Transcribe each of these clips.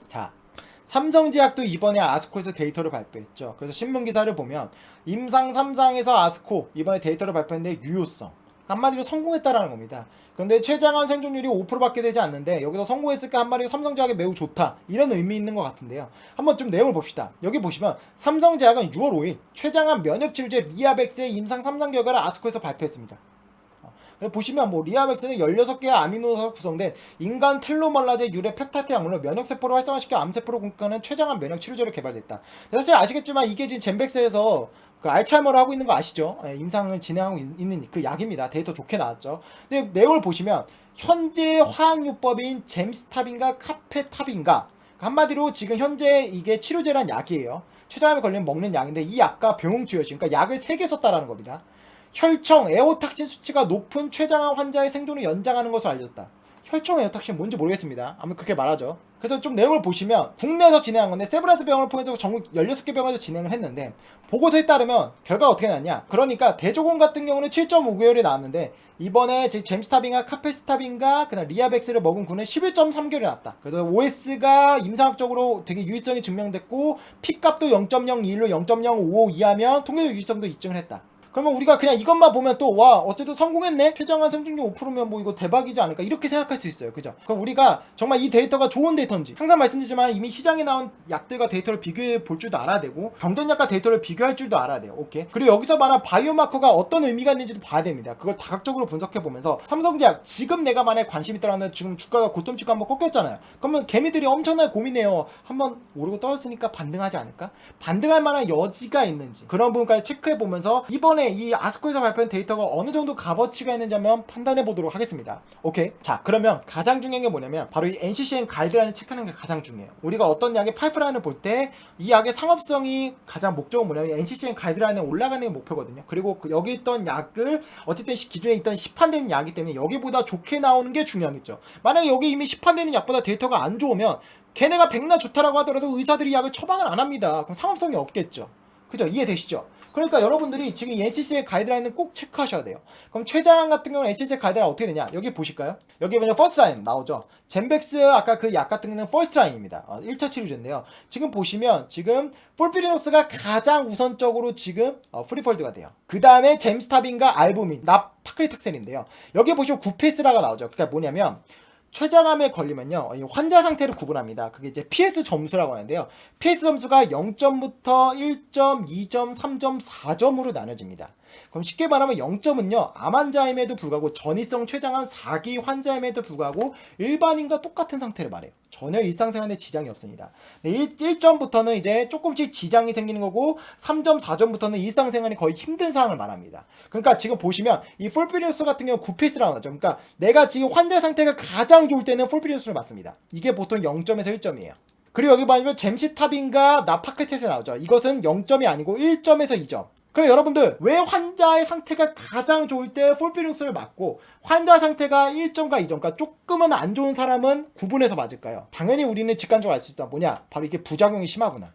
자, 삼성제약도 이번에 아스코에서 데이터를 발표했죠. 그래서 신문기사를 보면 임상 3상에서 아스코 이번에 데이터를 발표했는데 유효성 한마디로 성공했다라는 겁니다. 그런데 최장암 생존율이 5%밖에 되지 않는데 여기서 성공했을까 한마디로 삼성제약이 매우 좋다 이런 의미 있는 것 같은데요. 한번 좀 내용을 봅시다. 여기 보시면 삼성제약은 6월 5일 최장암 면역치료제 리아벡스의 임상 3상 결과를 아스코에서 발표했습니다. 보시면 뭐 리아벡스는 16개의 아미노산으로 구성된 인간 텔로멀라제 유래 펩타이드 약물로 면역세포를 활성화시켜 암세포를 공격하는 최장암 면역 치료제로 개발됐다. 사실 아시겠지만 이게 지금 젠백스에서 그 알츠하이머를 하고 있는 거 아시죠? 임상을 진행하고 있는 그 약입니다. 데이터 좋게 나왔죠. 근데 내용을 보시면 현재 화학요법인 젬스탑인가 카페탑인가 한마디로 지금 현재 이게 치료제란 약이에요. 췌장암에 걸리면 먹는 약인데 이 약과 병용주여지 그러니까 약을 3개 썼다라는 겁니다. 혈청 에오탁신 수치가 높은 췌장암 환자의 생존을 연장하는 것으로 알려졌다. 혈청 에오탁신 뭔지 모르겠습니다. 아무튼 그렇게 말하죠. 그래서 좀 내용을 보시면 국내에서 진행한 건데 세브란스 병원을 포함해서 전국 16개 병원에서 진행을 했는데 보고서에 따르면 결과가 어떻게 나왔냐. 그러니까 대조군 같은 경우는 7.5개월이 나왔는데 이번에 젬스탑인가 카페스탑인가 그다음 리아벡스를 먹은 군은 11.3개월이 나왔다. 그래서 OS가 임상학적으로 되게 유의성이 증명됐고 P값도 0.02로 0.05 이하면 통계적 유의성도 입증을 했다. 그러면 우리가 그냥 이것만 보면 또 와 어쨌든 성공했네 최장암 생존율 5%면 뭐 이거 대박이지 않을까 이렇게 생각할 수 있어요. 그죠? 그럼 우리가 정말 이 데이터가 좋은 데이터인지 항상 말씀드리지만 이미 시장에 나온 약들과 데이터를 비교해 볼 줄도 알아야 되고 경쟁약과 데이터를 비교할 줄도 알아야 돼요. 오케이. 그리고 여기서 말한 바이오마커가 어떤 의미가 있는지도 봐야 됩니다. 그걸 다각적으로 분석해 보면서 삼성제약 지금 내가 만약에 관심 있다라는 지금 주가가 고점 찍고 한번 꺾였잖아요. 그러면 개미들이 엄청나게 고민해요. 한번 오르고 떨어졌으니까 반등하지 않을까? 반등할 만한 여지가 있는지 그런 부분까지 체크해 보면서 이번에 이 아스코에서 발표한 데이터가 어느 정도 값어치가 있는지 한번 판단해 보도록 하겠습니다. 오케이. 자, 그러면 가장 중요한 게 뭐냐면 바로 이 NCCN 가이드라인을 체크하는 게 가장 중요해요. 우리가 어떤 약의 파이프라인을 볼 때 이 약의 상업성이 가장 목적은 뭐냐면 NCCN 가이드라인에 올라가는 게 목표거든요. 그리고 여기 있던 약을 어쨌든 기존에 있던 시판되는 약이기 때문에 여기보다 좋게 나오는 게 중요하겠죠. 만약에 여기 이미 시판되는 약보다 데이터가 안 좋으면 걔네가 백날 좋다라고 하더라도 의사들이 약을 처방을 안 합니다. 그럼 상업성이 없겠죠. 그죠? 이해되시죠? 그러니까 여러분들이 지금 NCC의 가이드라인은 꼭 체크하셔야 돼요. 그럼 최장암 같은 경우는 NCC의 가이드라인 어떻게 되냐? 여기 보실까요? 여기 먼저 퍼스트 라인 나오죠. 젠백스 아까 그 약 같은 경우는 퍼스트 라인입니다. 1차 치료제인데요. 지금 보시면 지금 폴피리노스가 가장 우선적으로 지금 프리폴드가 돼요. 그 다음에 젬스탑인과 알부민, 나파크리탁셀인데요. 여기 보시면 9페이스라가 나오죠. 그러니까 뭐냐면 췌장암에 걸리면요 환자 상태를 구분합니다. 그게 이제 PS 점수라고 하는데요. PS 점수가 0점부터 1점, 2점, 3점, 4점으로 나눠집니다. 그럼 쉽게 말하면 0점은요 암 환자임에도 불구하고 전이성 췌장암 4기 환자임에도 불구하고 일반인과 똑같은 상태를 말해요. 전혀 일상생활에 지장이 없습니다. 1점부터는 이제 조금씩 지장이 생기는 거고 3점, 4점부터는 일상생활이 거의 힘든 상황을 말합니다. 그러니까 지금 보시면 이 폴피리누스 같은 경우 9페이스라고 하죠. 그러니까 내가 지금 환자 상태가 가장 좋을 때는 폴피리누스를 맞습니다. 이게 보통 0점에서 1점이에요. 그리고 여기 보시면 젬시탑인가 나파크테스에 나오죠. 이것은 0점이 아니고 1점에서 2점. 그럼 여러분들 왜 환자의 상태가 가장 좋을 때 폴피누스를 맞고 환자 상태가 1점과 2점 그러니까 조금은 안 좋은 사람은 구분해서 맞을까요? 당연히 우리는 직관적으로 알 수 있다. 뭐냐? 바로 이게 부작용이 심하구나.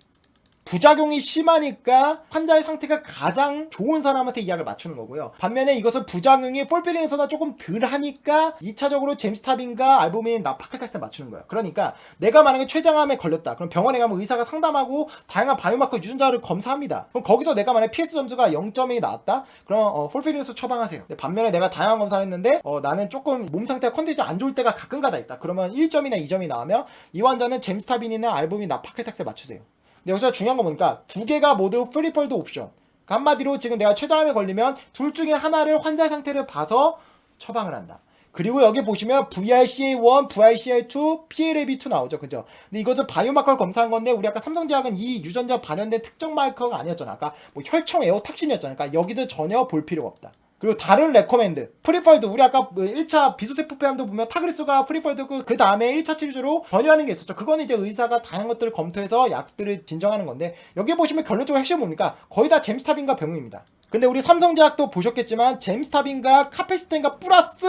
부작용이 심하니까 환자의 상태가 가장 좋은 사람한테 이 약을 맞추는 거고요. 반면에 이것은 부작용이 폴피린에서나 조금 덜 하니까 2차적으로 젬스탑인과 알부민, 나파클타스에 맞추는 거예요. 그러니까 내가 만약에 췌장암에 걸렸다. 그럼 병원에 가면 의사가 상담하고 다양한 바이오마커 유전자를 검사합니다. 그럼 거기서 내가 만약에 PS 점수가 0점이 나왔다? 그럼 폴피린에서 처방하세요. 반면에 내가 다양한 검사를 했는데 나는 조금 몸 상태가 컨디션 안 좋을 때가 가끔가다 있다. 그러면 1점이나 2점이 나오면 이 환자는 젬스탑인이나 알부민, 나파클타스에 맞추세요. 근데 여기서 중요한 거 보니까 두 개가 모두 프리폴드 옵션. 그러니까 한마디로 지금 내가 췌장암에 걸리면 둘 중에 하나를 환자 상태를 봐서 처방을 한다. 그리고 여기 보시면 VRCA1, VRCA2, PLAB2 나오죠. 그죠? 근데 이것은 바이오마커를 검사한 건데 우리 아까 삼성제약은 이 유전자 반영된 특정 마이커가 아니었잖아. 아까 뭐 혈청 에어탁신이었잖아. 그러니까 여기도 전혀 볼 필요가 없다. 그리고 다른 레코멘드 프리폴드 우리 아까 1차 비수세포 폐암도 보면 타그리스가 프리폴드고 그 다음에 1차 치료제로 전이하는 게 있었죠. 그거는 이제 의사가 다양한 것들을 검토해서 약들을 진정하는 건데 여기 보시면 결론적으로 핵심은 뭡니까? 거의 다 젬스탑인과 병용입니다. 근데 우리 삼성제약도 보셨겠지만 젬스탑인과 카페스텐과 플러스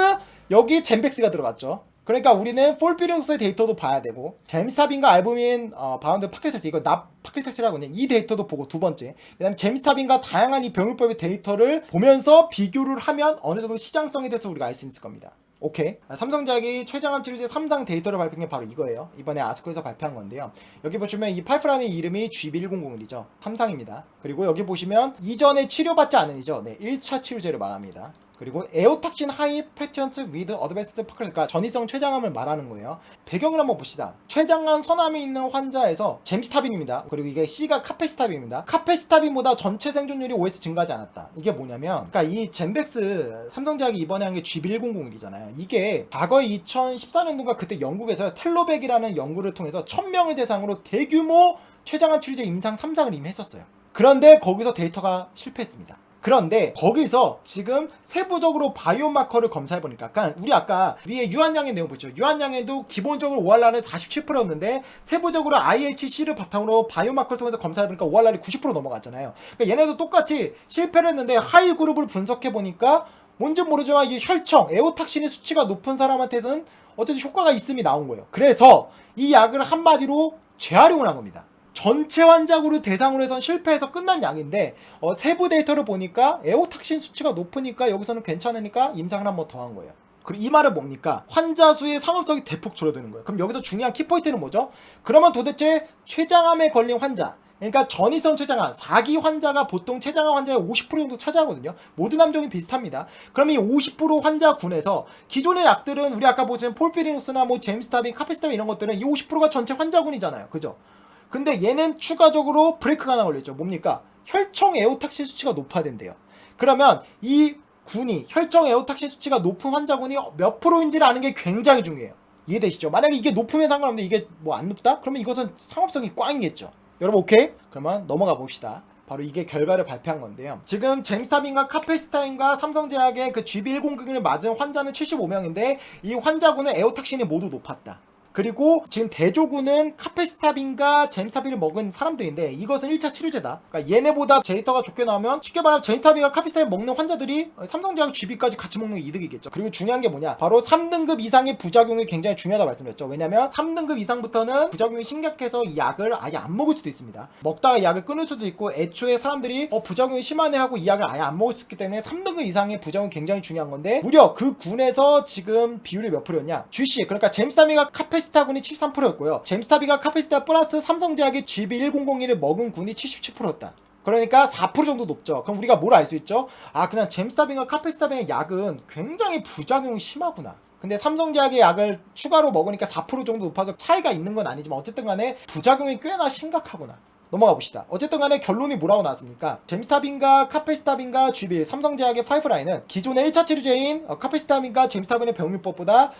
여기 젠백스가 들어갔죠. 그러니까 우리는 폴피리누스의 데이터도 봐야 되고 젬스탑인과 알부민 바운드 파크리테스 이거 파크리테스라고 하는 이 데이터도 보고 두 번째 그 다음에 젬스탑인과 다양한 이 병용법의 데이터를 보면서 비교를 하면 어느 정도 시장성에 대해서 우리가 알 수 있을 겁니다. 오케이. 삼성제약이 췌장암 치료제 3상 데이터를 발표한 게 바로 이거예요. 이번에 아스코에서 발표한 건데요. 여기 보시면 이 파이프라인의 이름이 G1101이죠. 3상입니다. 그리고 여기 보시면 이전에 치료받지 않은 이죠. 네, 1차 치료제를 말합니다. 그리고 에오탁신 하이 패티언트 위드 어드밴스드 파클, 그러니까 전이성 췌장암을 말하는 거예요. 배경을 한번 봅시다. 췌장암 선암이 있는 환자에서 잼스타빈입니다. 그리고 이게 C가 카페스타빈입니다. 카페스타빈보다 전체 생존율이 OS 증가하지 않았다. 이게 뭐냐면, 그러니까 이 젠백스 삼성제약이 이번에 한 게 G1101이잖아요. 이게 과거 2014년도인가 그때 영국에서 텔로백이라는 연구를 통해서 1000명을 대상으로 대규모 췌장암 치료제 임상 3상을 이미 했었어요. 그런데 거기서 데이터가 실패했습니다. 그런데 거기서 지금 세부적으로 바이오마커를 검사해보니까, 그러니까 우리 아까 위에 유한양의 내용 보죠. 유한양에도 기본적으로 ORR은 47%였는데 세부적으로 IHC를 바탕으로 바이오마커를 통해서 검사해보니까 ORR이 90% 넘어갔잖아요. 그러니까 얘네도 똑같이 실패를 했는데 하이 그룹을 분석해보니까 뭔지 모르지만 이게 혈청, 에오탁신의 수치가 높은 사람한테는 어쨌든 효과가 있음이 나온 거예요. 그래서 이 약을 한마디로 재활용을 한 겁니다. 전체 환자그룹 대상으로 해선 실패해서 끝난 약인데 세부 데이터를 보니까 에오탁신 수치가 높으니까 여기서는 괜찮으니까 임상을 한 번 더 한 거예요. 그리고 이 말은 뭡니까? 환자 수의 상업성이 대폭 줄어드는 거예요. 그럼 여기서 중요한 키포인트는 뭐죠? 그러면 도대체 췌장암에 걸린 환자, 그러니까 전이성 췌장암 4기 환자가 보통 췌장암 환자의 50% 정도 차지하거든요. 모든 암종이 비슷합니다. 그럼 이 50% 환자군에서 기존의 약들은 우리 아까 보신 폴피리누스나 뭐 잼스타빈, 카페스타빈 이런 것들은 이 50%가 전체 환자군이잖아요. 그죠? 근데 얘는 추가적으로 브레이크가 하나 걸렸죠. 뭡니까? 혈청 에오탁신 수치가 높아진대요. 그러면 이 군이 혈청 에오탁신 수치가 높은 환자군이 몇 프로인지를 아는 게 굉장히 중요해요. 이해되시죠? 만약에 이게 높으면 상관없는데 이게 뭐 안 높다? 그러면 이것은 상업성이 꽝이겠죠. 여러분 오케이? 그러면 넘어가 봅시다. 바로 이게 결과를 발표한 건데요. 지금 잼스타빈과 카페스타인과 삼성제약의 그 GB101을 맞은 환자는 75명인데 이 환자군은 에오탁신이 모두 높았다. 그리고 지금 대조군은 카페스타빈과 잼스타빈을 먹은 사람들인데 이것은 1차 치료제다. 그러니까 얘네보다 데이터가 좋게 나오면 쉽게 말하면 잼스타빈과 카페스타빈 먹는 환자들이 삼성제약 GB까지 같이 먹는 게 이득이겠죠. 그리고 중요한 게 뭐냐? 바로 3등급 이상의 부작용이 굉장히 중요하다고 말씀드렸죠. 왜냐면 3등급 이상부터는 부작용이 심각해서 이 약을 아예 안 먹을 수도 있습니다. 먹다가 이 약을 끊을 수도 있고 애초에 사람들이 부작용이 심하네 하고 이 약을 아예 안 먹을 수 있기 때문에 3등급 이상의 부작용이 굉장히 중요한 건데 무려 그 군에서 지금 비율이 몇 프로였냐? GC, 그러니까 잼스타빈과 카페스타군이 73%였고요. 잼스타빈과 카페스타 플러스 삼성제약의 GB1001을 먹은 군이 77%였다. 그러니까 4% 정도 높죠. 그럼 우리가 뭘 알 수 있죠? 아, 그냥 잼스타빈과 카페스타빈의 약은 굉장히 부작용이 심하구나. 근데 삼성제약의 약을 추가로 먹으니까 4% 정도 높아서 차이가 있는 건 아니지만 어쨌든 간에 부작용이 꽤나 심각하구나. 넘어가 봅시다. 어쨌든 간에 결론이 뭐라고 나왔습니까? 잼스타빈과 카페스타빈과 GBL, 삼성제약의 파이프라인은 기존의 1차 치료제인 카페스타빈과 잼스타빈의 병용법보다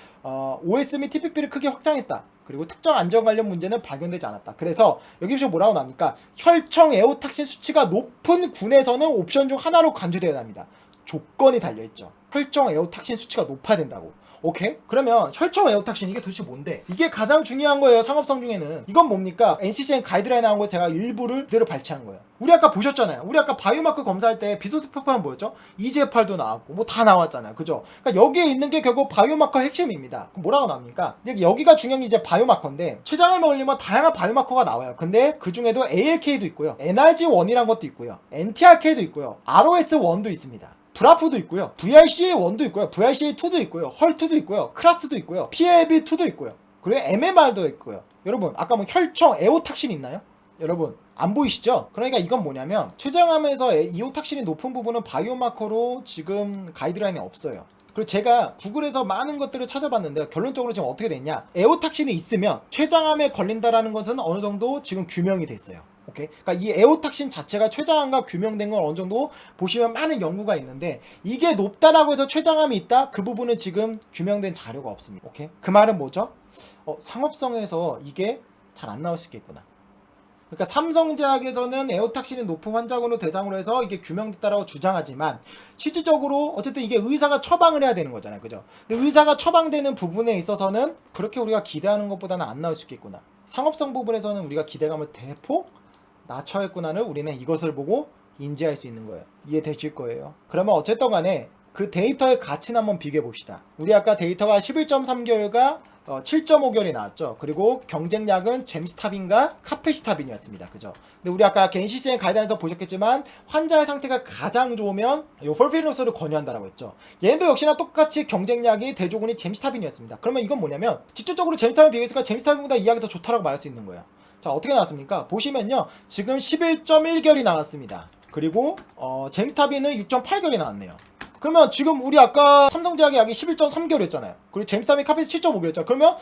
OS 및 TPP를 크게 확장했다. 그리고 특정 안전 관련 문제는 발견되지 않았다. 그래서 여기 보시면 뭐라고 나옵니까? 혈청 에오탁신 수치가 높은 군에서는 옵션 중 하나로 간주되어야 합니다. 조건이 달려있죠. 혈청 에오탁신 수치가 높아야 된다고. 오케이? 그러면 혈청 에오탁신 이게 도대체 뭔데? 이게 가장 중요한 거예요. 상업성 중에는. 이건 뭡니까? NCCN 가이드라인 나온 거 제가 일부를 그대로 발췌한 거예요. 우리 아까 보셨잖아요. 우리 아까 바이오마크 검사할 때 비소스표판 뭐였죠? EGFR도 나왔고 뭐 다 나왔잖아요. 그죠? 그러니까 여기에 있는 게 결국 바이오마커 핵심입니다. 그럼 뭐라고 나옵니까? 여기가 중요한 게 이제 바이오마커인데 췌장암에 걸리면 다양한 바이오마커가 나와요. 근데 그 중에도 ALK도 있고요. NRG1이란 것도 있고요. NTRK도 있고요. ROS1도 있습니다. 브라프도 있고요. VRCA1도 있고요. VRCA2도 있고요. 헐2도 있고요. 크라스도 있고요. PLB2도 있고요. 그리고 MMR도 있고요. 여러분 아까 뭐 혈청 에오탁신 있나요? 여러분 안 보이시죠? 그러니까 이건 뭐냐면 췌장암에서 이오탁신이 높은 부분은 바이오마커로 지금 가이드라인에 없어요. 그리고 제가 구글에서 많은 것들을 찾아봤는데 결론적으로 지금 어떻게 됐냐? 에오탁신이 있으면 췌장암에 걸린다라는 것은 어느 정도 지금 규명이 됐어요. 오케이? 그러니까 이 에오탁신 자체가 췌장암과 규명된 건 어느 정도 보시면 많은 연구가 있는데 이게 높다라고 해서 췌장암이 있다? 그 부분은 지금 규명된 자료가 없습니다. 오케이? 그 말은 뭐죠? 상업성에서 이게 잘 안 나올 수 있겠구나. 그러니까 삼성제약에서는 에오탁신이 높은 환자군을 대상으로 해서 이게 규명됐다라고 주장하지만 실질적으로 어쨌든 이게 의사가 처방을 해야 되는 거잖아요. 그죠? 근데 의사가 처방되는 부분에 있어서는 그렇게 우리가 기대하는 것보다는 안 나올 수 있겠구나. 상업성 부분에서는 우리가 기대감을 대폭 낮춰야겠구나를 우리는 이것을 보고 인지할 수 있는 거예요. 이해되실 거예요. 그러면 어쨌든 간에 그 데이터의 가치는 한번 비교해 봅시다. 우리 아까 데이터가 11.3개월과 7.5개월이 나왔죠. 그리고 경쟁약은 젬스타빈과 카페시타빈이었습니다. 그죠? 근데 우리 아까 NCCN 가이드라인에서 보셨겠지만 환자의 상태가 가장 좋으면 이 폴피리노스를 권유한다라고 했죠. 얘도 역시나 똑같이 경쟁약이 대조군이 젬스타빈이었습니다. 그러면 이건 뭐냐면 직접적으로 젬스타빈 비교했으니까 젬스타빈보다 이 약이 더 좋다라고 말할 수 있는 거예요. 자, 어떻게 나왔습니까? 보시면요, 지금 11.1개월이 나왔습니다. 그리고 젬스타빈은 6.8개월이 나왔네요. 그러면 지금 우리 아까 삼성제약의 약이 11.3개월이었잖아요. 그리고 젬스타빈 카페에서 7.5개월이었잖아요. 그러면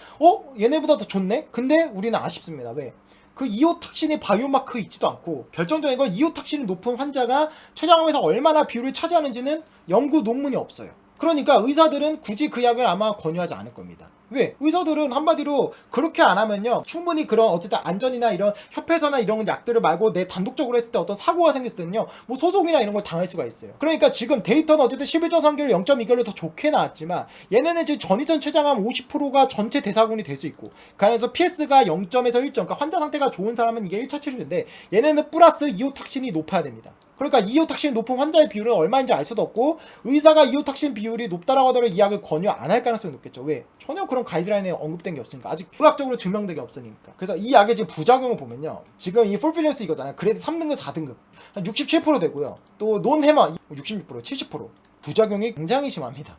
얘네보다 더 좋네? 근데 우리는 아쉽습니다. 왜? 그 이오탁신이 바이오마크 있지도 않고, 결정적인 건 이오탁신이 높은 환자가 췌장암에서 얼마나 비율을 차지하는지는 연구 논문이 없어요. 그러니까 의사들은 굳이 그 약을 아마 권유하지 않을 겁니다. 왜? 의사들은 한마디로 그렇게 안 하면요, 충분히 그런 어쨌든 안전이나 이런 협회서나 이런 약들을 말고 내 단독적으로 했을 때 어떤 사고가 생겼을 때는요, 뭐 소송이나 이런 걸 당할 수가 있어요. 그러니까 지금 데이터는 어쨌든 11.3개월 0.2개월로 더 좋게 나왔지만, 얘네는 지금 전이선 췌장암 50%가 전체 대사군이 될 수 있고, 그 안에서 PS가 0점에서 1점, 그러니까 환자 상태가 좋은 사람은 이게 1차 치료인데, 얘네는 플러스 이오탁신이 높아야 됩니다. 그러니까 이오탁신 높은 환자의 비율은 얼마인지 알 수도 없고, 의사가 이오탁신 비율이 높다라고 하더라도 이 약을 권유 안 할 가능성이 높겠죠. 왜? 전혀 그런 가이드라인에 언급된 게 없으니까, 아직 의학적으로 증명된 게 없으니까. 그래서 이 약의 지금 부작용을 보면요, 지금 이 폴피리너스 이거잖아요. 그래도 3등급 4등급 한 67% 되고요, 또 논해머 66% 70% 부작용이 굉장히 심합니다.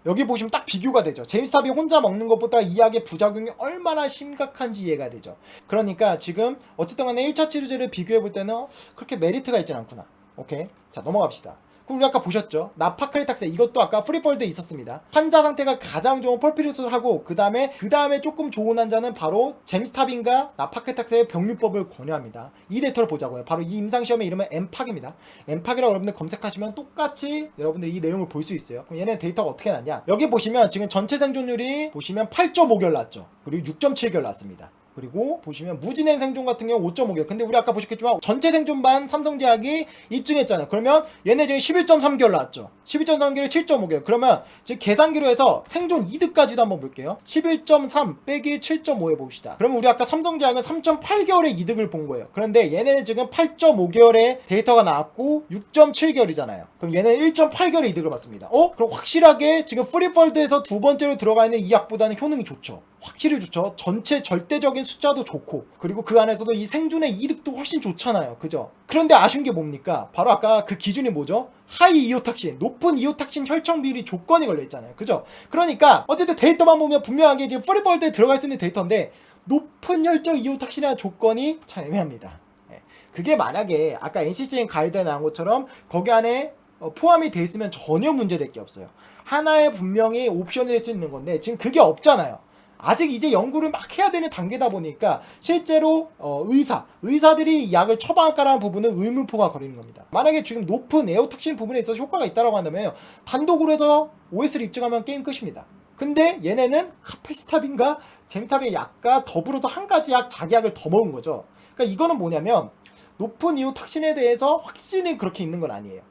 여기 보시면 딱 비교가 되죠. 젬스타빈 혼자 먹는 것보다 이 약의 부작용이 얼마나 심각한지 이해가 되죠. 그러니까 지금 어쨌든 간에 1차 치료제를 비교해 볼 때는 그렇게 메리트가 있진 않구나. 오케이, 자 넘어갑시다. 그럼 우리 아까 보셨죠? 나파크레탁세, 이것도 아까 프리폴드에 있었습니다. 환자 상태가 가장 좋은 폴피리노스를 하고 그 다음에 조금 좋은 환자는 바로 젬스타빈과 나파크레탁세의 병류법을 권유합니다. 이 데이터를 보자고요. 바로 이 임상시험의 이름은 엠팍입니다. 엠팍이라고 여러분들 검색하시면 똑같이 여러분들 이 내용을 볼 수 있어요. 그럼 얘네 데이터가 어떻게 났냐? 여기 보시면 지금 전체 생존율이 보시면 8.5개월 났죠. 그리고 6.7개월 났습니다. 그리고 보시면 무진행 생존 같은 경우 5.5개월. 근데 우리 아까 보셨겠지만 전체 생존반 삼성제약이 입증했잖아요. 그러면 얘네 지금 11.3개월 나왔죠. 11.3개월 7.5개월. 그러면 지금 계산기로 해서 생존 이득까지도 한번 볼게요. 11.3 빼기 7.5 해봅시다. 그러면 우리 아까 삼성제약은 3.8개월의 이득을 본 거예요. 그런데 얘네는 지금 8.5개월의 데이터가 나왔고 6.7개월이잖아요. 그럼 얘는 1.8개월의 이득을 봤습니다. 그럼 확실하게 지금 프리폴드에서 두 번째로 들어가 있는 이 약보다는 효능이 좋죠. 확실히 좋죠. 전체 절대적인 숫자도 좋고, 그리고 그 안에서도 이 생존의 이득도 훨씬 좋잖아요. 그죠? 그런데 아쉬운 게 뭡니까? 바로 아까 그 기준이 뭐죠? 하이 이오탁신, 높은 이오탁신 혈청 비율이 조건이 걸려있잖아요. 그죠? 그러니까 어쨌든 데이터만 보면 분명하게 지금 프리폴드에 들어갈 수 있는 데이터인데, 높은 혈청 이오탁신이라는 조건이 참 애매합니다. 그게 만약에 아까 NCCN 가이드에 나온 것처럼 거기 안에 포함이 돼 있으면 전혀 문제될 게 없어요. 하나의 분명히 옵션이 될 수 있는 건데 지금 그게 없잖아요. 아직 이제 연구를 막 해야 되는 단계다 보니까 실제로 의사들이 약을 처방할까라는 부분은 의문표가 걸리는 겁니다. 만약에 지금 높은 에어탁신 부분에 있어서 효과가 있다고 한다면 단독으로 해서 OS를 입증하면 게임 끝입니다. 근데 얘네는 카페시타빈과 젬스타빈 약과 더불어서 한 가지 약, 자기 약을 더 먹은 거죠. 그러니까 이거는 뭐냐면 높은 이오탁신에 대해서 확신이 그렇게 있는 건 아니에요.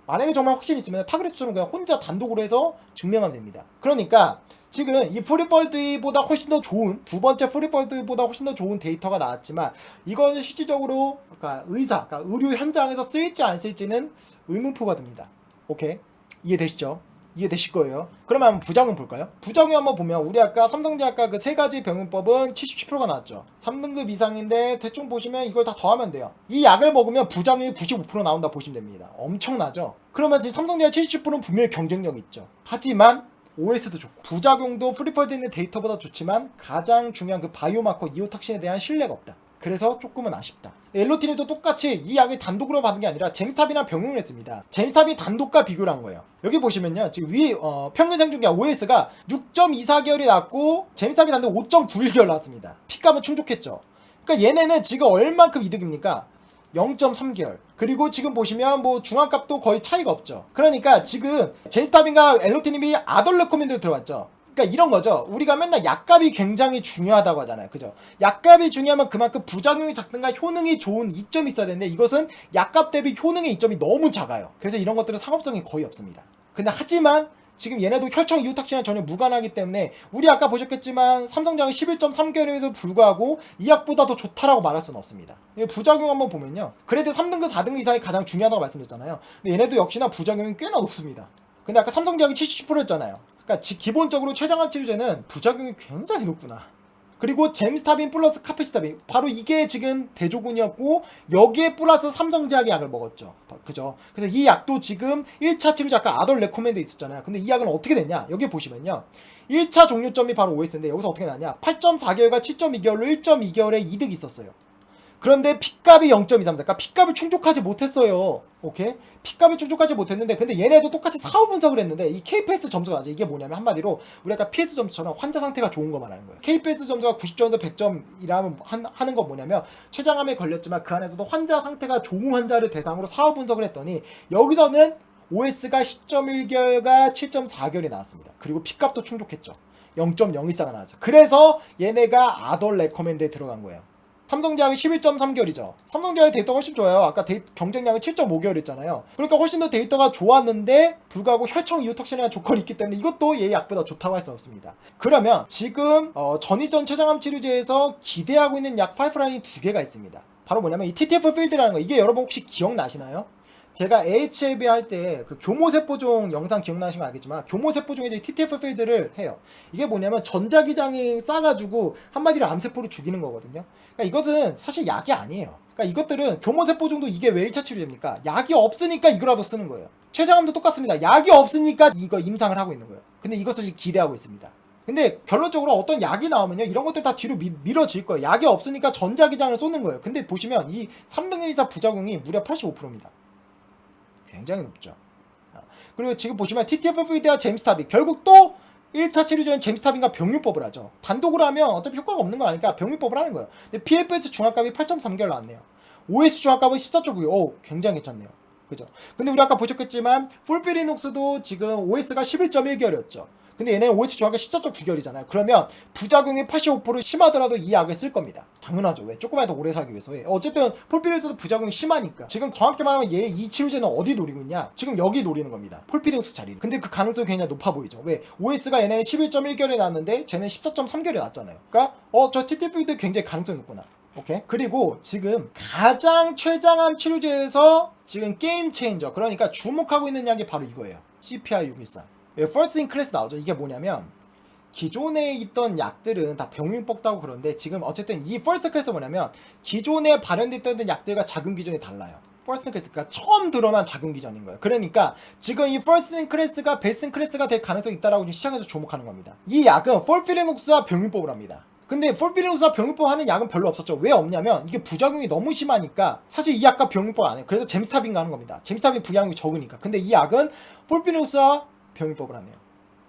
만약에 정말 확신이 있으면 타그레스처럼 그냥 혼자 단독으로 해서 증명하면 됩니다. 그러니까 지금 이 프리폴드보다 훨씬 더 좋은, 두 번째 프리폴드보다 훨씬 더 좋은 데이터가 나왔지만 이건 실질적으로 그러니까 그러니까 의료 현장에서 쓰일지 안 쓰일지는 의문표가 듭니다. 오케이? 이해되시죠? 이해되실 거예요. 그러면 한번 부작용 볼까요? 부작용 한번 보면 우리 아까 삼성제약과 그 세 가지 병용법은 77%가 나왔죠. 3등급 이상인데 대충 보시면 이걸 다 더하면 돼요. 이 약을 먹으면 부작용이 95% 나온다 보시면 됩니다. 엄청나죠? 그러면 지금 삼성제약 77%는 분명히 경쟁력이 있죠. 하지만 OS도 좋고 부작용도 프리폴드에 있는 데이터보다 좋지만 가장 중요한 그 바이오마커 이오탁신에 대한 신뢰가 없다. 그래서 조금은 아쉽다. 엘로티님도 똑같이 이 약을 단독으로 받은 게 아니라 젬스타빈이랑 병용을 했습니다. 젬스타빈 단독과 비교를 한 거예요. 여기 보시면요, 지금 위 평균 생존기간 OS가 6.24개월이 났고 젬스타빈 단독 5.91개월 나왔습니다. 피값은 충족했죠. 그러니까 얘네는 지금 얼만큼 이득입니까? 0.3개월. 그리고 지금 보시면 뭐 중앙값도 거의 차이가 없죠. 그러니까 지금 젬스타빈과 엘로티님이 아덜 레코멘드로 들어왔죠. 그러니까 이런 거죠. 우리가 맨날 약값이 굉장히 중요하다고 하잖아요. 그죠? 약값이 중요하면 그만큼 부작용이 작든가 효능이 좋은 이점이 있어야 되는데 이것은 약값 대비 효능의 이점이 너무 작아요. 그래서 이런 것들은 상업성이 거의 없습니다. 근데 하지만 지금 얘네도 혈청 이오탁신이랑 전혀 무관하기 때문에 우리 아까 보셨겠지만 삼성제약이 11.3개월임에도 불구하고 이 약보다 더 좋다라고 말할 수는 없습니다. 부작용 한번 보면요, 그래도 3등급 4등급 이상이 가장 중요하다고 말씀드렸잖아요. 근데 얘네도 역시나 부작용이 꽤나 높습니다. 근데 아까 삼성제약이 70%였잖아요. 그러니까 기본적으로 췌장암 치료제는 부작용이 굉장히 높구나. 그리고 젬스타빈 플러스 카페시타빈, 바로 이게 지금 대조군이었고 여기에 플러스 삼성제약의 약을 먹었죠. 그죠? 그래서 이 약도 지금 1차 치료제 아까 아덜 레코멘드 있었잖아요. 근데 이 약은 어떻게 됐냐? 여기 보시면요, 1차 종료점이 바로 OS인데 여기서 어떻게 나냐, 8.4개월과 7.2개월로 1.2개월의 이득이 있었어요. 그런데 P값이 0.23, 그러니까 P값을 충족하지 못했어요. 오케이? P값을 충족하지 못했는데, 근데 얘네도 똑같이 사후 분석을 했는데 이 KPS 점수가 이게 뭐냐면 한마디로 우리가 PS 점수처럼 환자 상태가 좋은 거 말하는 거예요. KPS 점수가 90점에서 100점이라면 하는 건 뭐냐면 췌장암에 걸렸지만 그 안에서도 환자 상태가 좋은 환자를 대상으로 사후 분석을 했더니 여기서는 OS가 10.1개월과 7.4개월이 나왔습니다. 그리고 P값도 충족했죠. 0.014가 나왔어요. 그래서 얘네가 아덜 레코멘드에 들어간 거예요. 삼성제약이 11.3개월이죠. 삼성제약의 데이터가 훨씬 좋아요. 아까 경쟁량은 7.5개월 했잖아요. 그러니까 훨씬 더 데이터가 좋았는데 불구하고 혈청 이오톡신이라는 조건이 있기 때문에 이것도 얘 약보다 좋다고 할 수 없습니다. 그러면 지금 전이선 췌장암 치료제에서 기대하고 있는 약 파이프라인이 두 개가 있습니다. 바로 뭐냐면 이 TTF 필드라는 거, 이게 여러분 혹시 기억나시나요? 제가 AHAB 할 때 그 교모세포종 영상 기억나시는 거 알겠지만 교모세포종에 이제 TTF 필드를 해요. 이게 뭐냐면 전자기장이 싸가지고 한마디로 암세포를 죽이는 거거든요. 그러니까 이것은 사실 약이 아니에요. 그러니까 이것들은 교모세포종도 이게 왜 1차 치료제입니까? 약이 없으니까 이거라도 쓰는 거예요. 췌장암도 똑같습니다. 약이 없으니까 이거 임상을 하고 있는 거예요. 근데 이것을 지금 기대하고 있습니다. 근데 결론적으로 어떤 약이 나오면요, 이런 것들 다 뒤로 밀어질 거예요. 약이 없으니까 전자기장을 쏘는 거예요. 근데 보시면 이 3등급 이사 부작용이 무려 85%입니다. 굉장히 높죠. 그리고 지금 보시면 TTF-필드와 젬스타빈, 결국 또 1차 치료제는 젬스타빈과 병유법을 하죠. 단독으로 하면 어차피 효과가 없는 거 아니까 병유법을 하는 거예요. 근데 PFS 중합값이 8.3개월 나왔네요. OS 중합값은 14.9개월. 오, 굉장히 괜찮네요. 그죠? 근데 우리 아까 보셨겠지만 폴피리녹스도 지금 OS가 11.1개월이었죠. 근데 얘네는 OS 중합가 14.9개월이잖아요. 그러면 부작용이 85% 심하더라도 이 약을 쓸 겁니다. 당연하죠. 왜? 조금이라도 오래 살기 위해서. 어쨌든 폴피리녹스도 부작용이 심하니까. 지금 정확히 말하면 얘 이 치료제는 어디 노리고 있냐? 지금 여기 노리는 겁니다. 폴피리녹스 자리를. 근데 그 가능성이 굉장히 높아 보이죠. 왜? OS가 얘네는 11.1개월에 나왔는데 쟤는 14.3개월에 나왔잖아요. 그러니까 저 TTF도 굉장히 가능성이 높구나. 오케이? 그리고 지금 가장 췌장암 치료제에서 지금 게임 체인저, 그러니까 주목하고 있는 약이 바로 이거예요. CPI-613. First in class 나오죠. 이게 뭐냐면 기존에 있던 약들은 다 병용 뽑다고 그러는데 지금 어쨌든 이 First in class 뭐냐면 기존에 발현됐던 약들과 자금 기준이 달라요. First in class, 그러니까 처음 드러난 자금 기준인 거예요. 그러니까 지금 이 First in class가 Best in class가 될 가능성이 있다라고 시장에서 주목하는 겁니다. 이 약은 폴피리녹스와 병용법을 합니다. 근데 폴피리녹스와 병용법 하는 약은 별로 없었죠. 왜 없냐면 이게 부작용이 너무 심하니까 사실 이 약과 병용법 안 해요. 그래서 젬스타빈가 하는 겁니다. 젬스타빈 부작용이 적으니까. 근데 이 약은 폴피리녹스와 병용법을 하네요.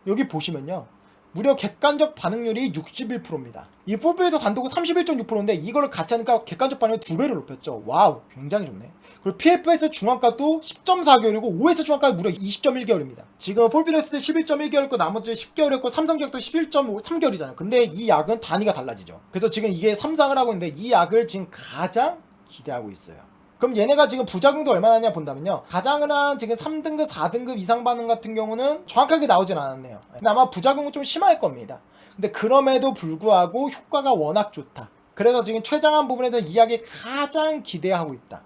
여기 보시면요, 무려 객관적 반응률이 61%입니다. 이 폴피에서 단독은 31.6%인데 이걸 같이 하니까 객관적 반응을 2배를 높였죠. 와우, 굉장히 좋네. 그리고 PFS 중앙값도 10.4개월이고 OS 중앙값이 무려 20.1개월입니다. 지금 폴피레스 때 11.1개월이고 나머지 10개월이었고 삼성제약도 11.3개월이잖아요. 근데 이 약은 단위가 달라지죠. 그래서 지금 이게 3상을 하고 있는데 이 약을 지금 가장 기대하고 있어요. 그럼 얘네가 지금 부작용도 얼마나 하냐 본다면요, 가장 흔한 지금 3등급 4등급 이상 반응 같은 경우는 정확하게 나오진 않았네요. 근데 아마 부작용은 좀 심할 겁니다. 근데 그럼에도 불구하고 효과가 워낙 좋다. 그래서 지금 췌장암 부분에서 이 약이 가장 기대하고 있다.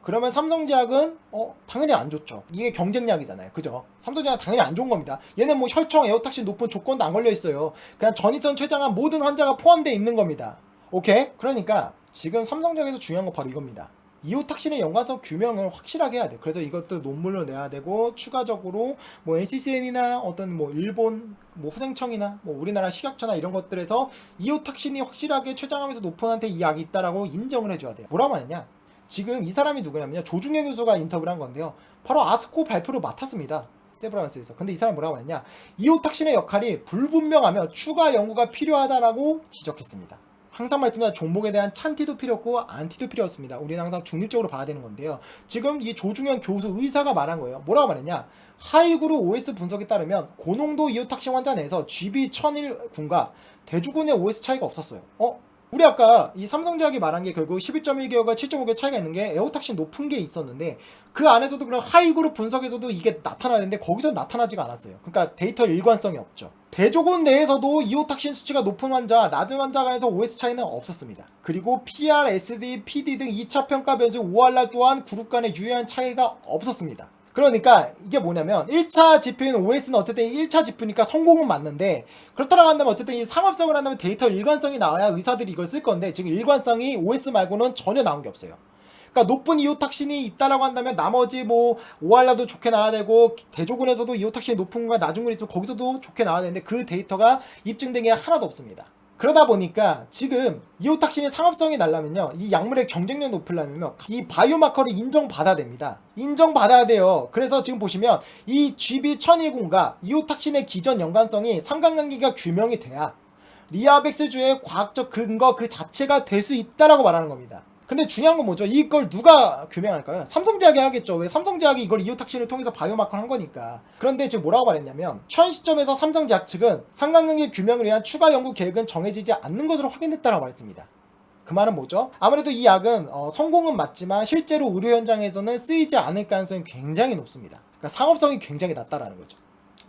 그러면 삼성제약은 당연히 안 좋죠. 이게 경쟁약이잖아요. 그죠? 삼성제약은 당연히 안 좋은 겁니다. 얘는 뭐 혈청 에어탁신 높은 조건도 안 걸려 있어요. 그냥 전이선 췌장암 모든 환자가 포함되어 있는 겁니다. 오케이? 그러니까 지금 삼성제약에서 중요한 건 바로 이겁니다. 이오탁신의 연관성 규명을 확실하게 해야 돼. 그래서 이것도 논문을 내야 되고, 추가적으로 뭐 NCCN이나 어떤 뭐 일본 뭐 후생청이나 뭐 우리나라 식약처나 이런 것들에서 이오탁신이 확실하게 췌장암에서 높은 한테 이 약이 있다라고 인정을 해줘야 돼요. 뭐라고 하느냐? 지금 이 사람이 누구냐면요, 조중현 교수가 인터뷰를 한 건데요, 바로 아스코 발표를 맡았습니다. 세브란스에서. 근데 이 사람이 뭐라고 했냐? 이오탁신의 역할이 불분명하며 추가 연구가 필요하다라고 지적했습니다. 항상 말씀드린 종목에 대한 찬티도 필요 없고 안티도 필요 없습니다. 우리는 항상 중립적으로 봐야 되는 건데요. 지금 이 조중현 교수 의사가 말한 거예요. 뭐라고 말했냐? 하이그룹 OS 분석에 따르면 고농도 이오탁신 환자 내에서 GB1001군과 대주군의 OS 차이가 없었어요. 우리 아까 이 삼성제약이 말한 게 결국 11.1개월과 7.5개월 차이가 있는 게 에오탁신 높은 게 있었는데 그 안에서도 그런 하이그룹 분석에서도 이게 나타나는데 거기서 나타나지가 않았어요. 그러니까 데이터 일관성이 없죠. 대조군 내에서도 이오탁신 수치가 높은 환자, 낮은 환자 간에서 OS 차이는 없었습니다. 그리고 PR, SD, PD 등 2차 평가 변수 ORR 또한 그룹 간의 유의한 차이가 없었습니다. 그러니까 이게 뭐냐면 1차 지표인 OS는 어쨌든 1차 지표니까 성공은 맞는데, 그렇다고 한다면 어쨌든 이 상업성을 한다면 데이터 일관성이 나와야 의사들이 이걸 쓸 건데, 지금 일관성이 OS 말고는 전혀 나온 게 없어요. 그러니까 높은 이오탁신이 있다라고 한다면 나머지 뭐 OR라도 좋게 나와야 되고, 대조군에서도 이오탁신이 높은 거가 낮은 군 있으면 거기서도 좋게 나와야 되는데 그 데이터가 입증된 게 하나도 없습니다. 그러다 보니까 지금 이오탁신의 상업성이 날라면요, 이 약물의 경쟁력 높이려면요, 이 바이오마커를 인정받아야 됩니다. 인정받아야 돼요. 그래서 지금 보시면 이 GB1010과 이오탁신의 기전 연관성이 상관관계가 규명이 돼야 리아벡스주의 과학적 근거 그 자체가 될 수 있다라고 말하는 겁니다. 근데 중요한 건 뭐죠? 이걸 누가 규명할까요? 삼성제약이 하겠죠. 왜? 삼성제약이 이걸 이오탁신을 통해서 바이오마커를 한 거니까. 그런데 지금 뭐라고 말했냐면, 현 시점에서 삼성제약 측은 상관관계 규명을 위한 추가 연구 계획은 정해지지 않는 것으로 확인됐다고 말했습니다. 그 말은 뭐죠? 아무래도 이 약은 성공은 맞지만 실제로 의료 현장에서는 쓰이지 않을 가능성이 굉장히 높습니다. 그러니까 상업성이 굉장히 낮다라는 거죠.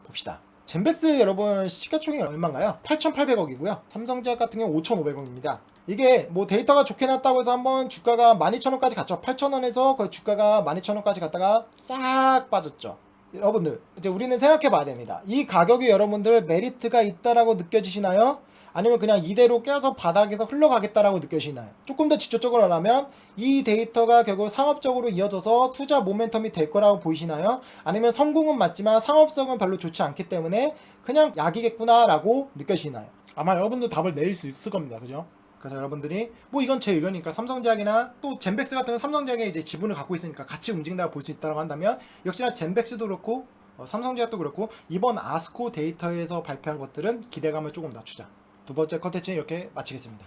봅시다. 젠백스 여러분 시가총액이 얼마인가요? 8,800억이고요. 삼성제약 같은 경우 5,500억입니다. 이게 뭐 데이터가 좋게 났다고 해서 한번 주가가 12,000원까지 갔죠. 8,000원에서 거의 주가가 12,000원까지 갔다가 싹 빠졌죠. 여러분들 이제 우리는 생각해 봐야 됩니다. 이 가격이 여러분들 메리트가 있다라고 느껴지시나요? 아니면 그냥 이대로 계속 바닥에서 흘러가겠다라고 느껴지나요? 조금 더 직접적으로 하면 이 데이터가 결국 상업적으로 이어져서 투자 모멘텀이 될 거라고 보이시나요? 아니면 성공은 맞지만 상업성은 별로 좋지 않기 때문에 그냥 약이겠구나 라고 느껴지나요? 아마 여러분도 답을 내릴 수 있을 겁니다. 그죠? 그래서 여러분들이 뭐 이건 제 의견이니까 삼성제약이나 또 젠백스 같은 건 삼성제약의 이제 지분을 갖고 있으니까 같이 움직인다고 볼 수 있다고 한다면, 역시나 젠백스도 그렇고 삼성제약도 그렇고 이번 아스코 데이터에서 발표한 것들은 기대감을 조금 낮추자. 두 번째 컨텐츠는 이렇게 마치겠습니다.